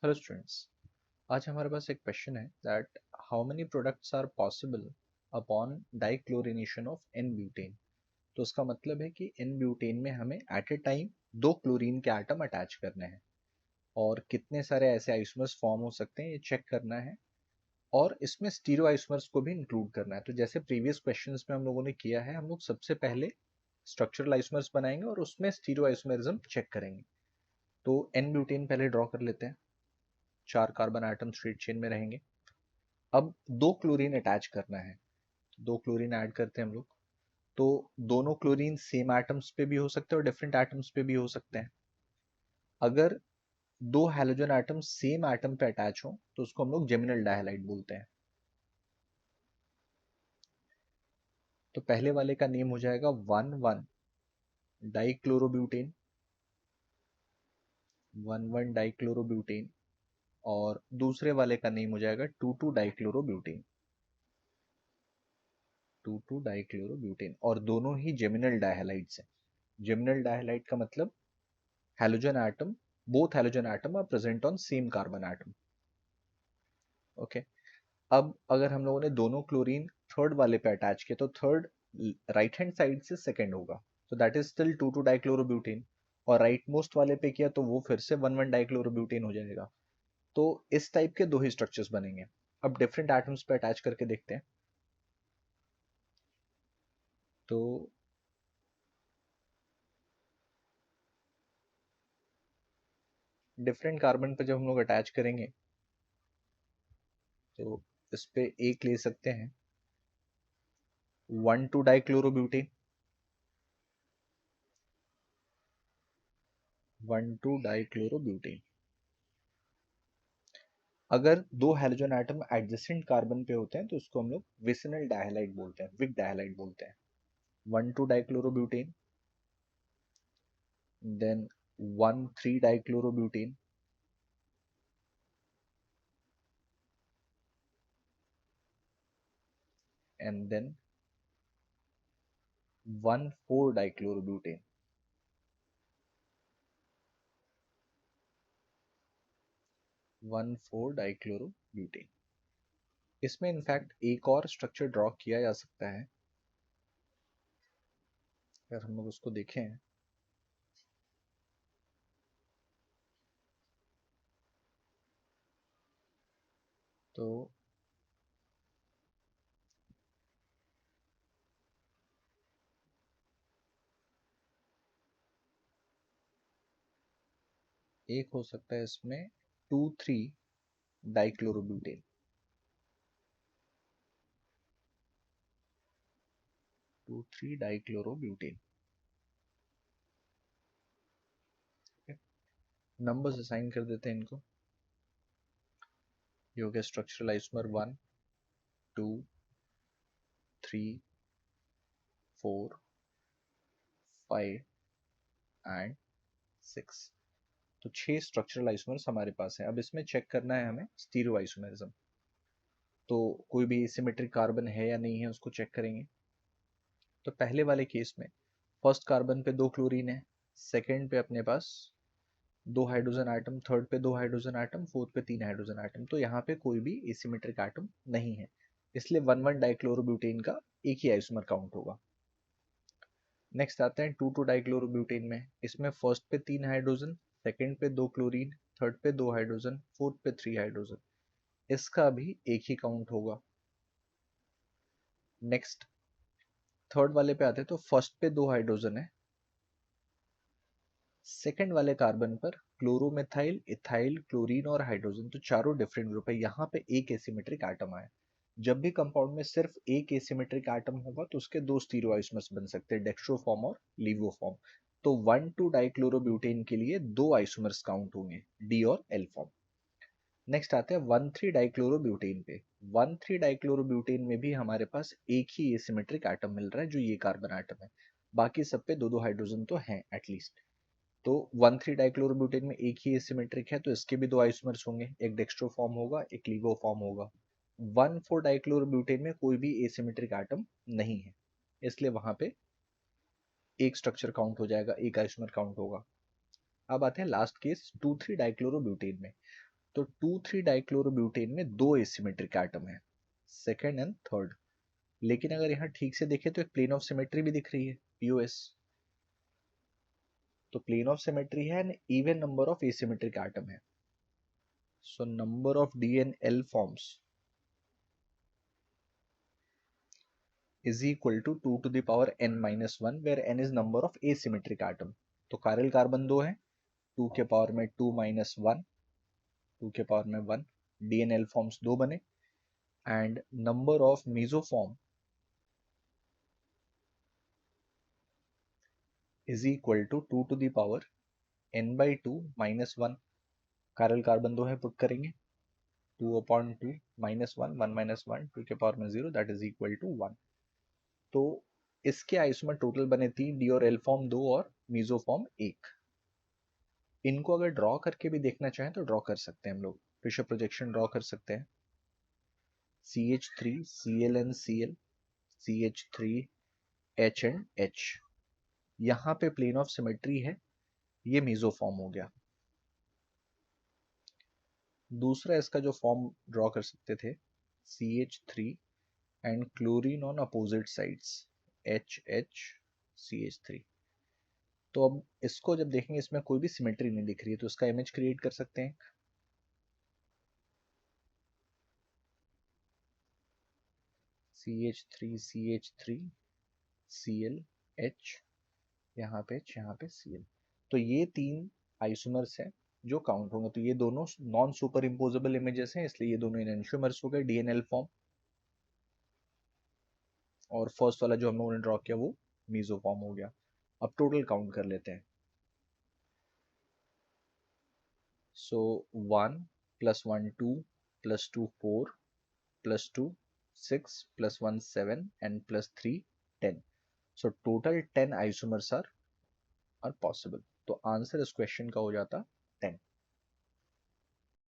Hello students. आज हमारे पास एक क्वेश्चन है that how many products are possible upon dichlorination of n butane. तो उसका मतलब है कि एन ब्यूटेन में हमें एट ए टाइम दो क्लोरीन के एटम अटैच करने हैं और कितने सारे ऐसे आइसोमर्स फॉर्म हो सकते हैं ये चेक करना है और इसमें स्टीरियो आइसोमर्स को भी इंक्लूड करना है। तो जैसे प्रीवियस क्वेश्चंस में हम लोगों ने किया है, हम लोग सबसे पहले स्ट्रक्चरल आइसोमर्स बनाएंगे और उसमें स्टीरियो आइसोमरिज्म चेक करेंगे। तो एन ब्यूटेन पहले ड्रॉ कर लेते हैं। 4 कार्बन आइटम स्ट्रेट चेन में रहेंगे। अब दो क्लोरीन अटैच करना है, दो क्लोरीन ऐड करते हैं हम लोग। तो दोनों क्लोरीन सेम एटम्स पे भी हो सकते हैं और डिफरेंट एटम्स पे भी हो सकते हैं। अगर दो हैलोजन एटम सेम एटम पे अटैच हो तो उसको हम लोग जेमिनल डायहाइड बोलते हैं। तो पहले वाले का नेम हो जाएगा 1,1 डाइक्लोरोब्यूटेन, 1,1 डाइक्लोरोब्यूटेन। और दूसरे वाले का नेम हो जाएगा 2,2 डाइक्लोरोब्यूटेन, 2,2 डाइक्लोरोब्यूटेन। और दोनों ही जेमिनल डायहाइड्स हैं। जेमिनल डायहाइड का मतलब halogen atom, both halogen atom are present on same carbon atom. Okay अब अगर हम लोगों ने दोनों क्लोरीन थर्ड वाले पे अटैच किया तो थर्ड राइट हैंड साइड से सेकंड होगा, तो दैट इज स्टिल 2,2 डाइक्लोरोब्यूटेन। और राइट मोस्ट वाले पे किया तो वो फिर से 1,1 डाइक्लोरोब्यूटेन हो जाएगा। तो इस टाइप के दो ही स्ट्रक्चर्स बनेंगे। अब डिफरेंट एटम्स पे अटैच करके देखते हैं। तो डिफरेंट कार्बन पे जब हम लोग अटैच करेंगे तो इस पे एक ले सकते हैं 1,2 डाइक्लोरोब्यूटेन, 1,2 डाइक्लोरोब्यूटेन। अगर दो हैलोजन एटम एडजेसेंट कार्बन पे होते हैं तो उसको हम लोग विसिनल डायहाइड बोलते हैं, विक डायहाइड बोलते हैं। 1,2 dichlorobutane, then 1,3 dichlorobutane, and then 1,4 dichlorobutane, 1,4 dichlorobutane. इसमें इनफैक्ट एक और स्ट्रक्चर ड्रॉ किया जा सकता है। अगर हम लोग उसको देखें तो एक हो सकता है इसमें 2,3 डाइक्लोरोब्यूटेन, 2,3 डाइक्लोरोब्यूटेन। नंबर्स असाइन कर देते हैं इनको। ये हो गया स्ट्रक्चरल आइसोमर 1, 2, 3, 4, 5 एंड 6। तो 6 स्ट्रक्चरल आइसोमर्स हमारे पास हैं। अब इसमें चेक करना है हमें स्टीरियो आइसोमरिज्म। तो कोई भी सिमेट्रिक कार्बन है या नहीं है उसको चेक करेंगे। तो पहले वाले केस में फर्स्ट कार्बन पे दो क्लोरीन है, सेकेंड पे अपने पास दो हाइड्रोजन आइटम, थर्ड पे दो हाइड्रोजन आइटम, फोर्थ पे तीन हाइड्रोजन आइटम। तो यहाँ पे कोई भी एसिमेट्रिक आइटम नहीं है, इसलिए 1,1 डाइक्लोरोब्यूटेन का एक ही आइसोमर काउंट होगा। नेक्स्ट आते हैं 2,2 डाइक्लोरोब्यूटेन में। इसमें फर्स्ट पे तीन हाइड्रोजन, सेकंड पे दो क्लोरीन, थर्ड पे दो हाइड्रोजन, फोर्थ पे 3 हाइड्रोजन। इसका भी एक ही काउंट होगा। नेक्स्ट थर्ड वाले पे आते हैं तो फर्स्ट पे दो हाइड्रोजन है, सेकंड वाले कार्बन पर क्लोरोमेथाइल, इथाइल, क्लोरीन और हाइड्रोजन, तो चारों डिफरेंट ग्रुप है। यहाँ पे एक एसिमेट्रिक एटम आया। जब भी कंपाउंड में सिर्फ एक एसिमेट्रिक एटम होगा तो उसके दो स्टीरियोआइसोमर्स बन सकते हैं, डेक्स्ट्रो फॉर्म और लीवो फॉर्म। तो 1,2 डाइक्लोरोब्यूटेन के लिए दो आइसोमर्स काउंट होंगे, डी और एल फॉर्म। नेक्स्ट आते हैं 1,3 डाइक्लोरोब्यूटेन पे। 1,3 डाइक्लोरोब्यूटेन में भी हमारे पास एक ही एसिमेट्रिक एटम मिल रहा है जो ये कार्बन एटम है। बाकी सब पे दो दो हाइड्रोजन तो हैं एटलीस्ट। तो 1,3 डाइक्लोरोब्यूटेन में एक ही एसिमेट्रिक है तो इसके भी दो आइसोमर्स होंगे, एक डेक्स्ट्रो फॉर्म होगा, एक लीवो फॉर्म होगा। 1,4 डाइक्लोरोब्यूटेन में कोई भी एसिमेट्रिक एटम नहीं है, इसलिए वहां पे एक स्ट्रक्चर काउंट हो जाएगा, एक आइसोमर काउंट होगा। अब आते हैं लास्ट केस 2,3 डाइक्लोरोब्यूटेन में। तो 2,3 डाइक्लोरोब्यूटेन में दो एसिमेट्रिक एटम है, सेकेंड एंड थर्ड। लेकिन अगर यहाँ ठीक से देखें तो एक प्लेन ऑफ सिमेट्री भी दिख रही है, पीओएस। तो प्लेन ऑफ सिमेट्री है and even number of asymmetric atom है। So number of d and l forms is equal to 2 to the power n minus 1 where n is number of asymmetric atom। तो कारिल carbon दो है, 2 के power में 2 minus 1, 2 के power में 1, D N L forms दो बने and number of mesoform is equal to 2 to the power n by 2 minus 1। Chiral carbon दो है, पुट करेंगे 2 upon 2 minus 1, 1 minus 1, 2 के पावर में 0 दैट इज इक्वल टू 1। तो इसके आइसोमर टोटल बने 3, डी और एल फॉर्म 2 और मीजोफॉर्म 1। इनको अगर ड्रॉ करके भी देखना चाहें तो ड्रॉ कर सकते हैं हम लोग, फिशर प्रोजेक्शन ड्रॉ कर सकते हैं। CH3 Cl and Cl, CH3 H and H, यहाँ पे प्लेन ऑफ सिमेट्री है, ये मीजोफॉर्म हो गया। दूसरा इसका जो फॉर्म ड्रॉ कर सकते थे, CH3 and chlorine on opposite sides, HHCH3। तो अब इसको जब देखेंगे इसमें कोई भी सिमेट्री नहीं दिख रही है, तो इसका इमेज क्रिएट कर सकते हैं। CH3 CH3 Cl H, यहाँ पे H, यहाँ पे Cl। तो ये तीन आइसोमर्स हैं जो काउंट होंगे। तो ये दोनों नॉन सुपर इम्पोजेबल इमेजेस हैं, इसलिए ये दोनों एनेंशियोमर्स हो गए, डीएनएल फॉर्म। और फर्स्ट वाला जो हम लोगों ने ड्रॉ किया वो मीजोफॉर्म हो गया। अब टोटल काउंट कर लेते हैं। सो 1 + 1 2 + 2 4 + 2 6 + 1 7 and +3 10। So total 10 isomers are possible. तो आंसर इस क्वेश्चन का हो जाता 10।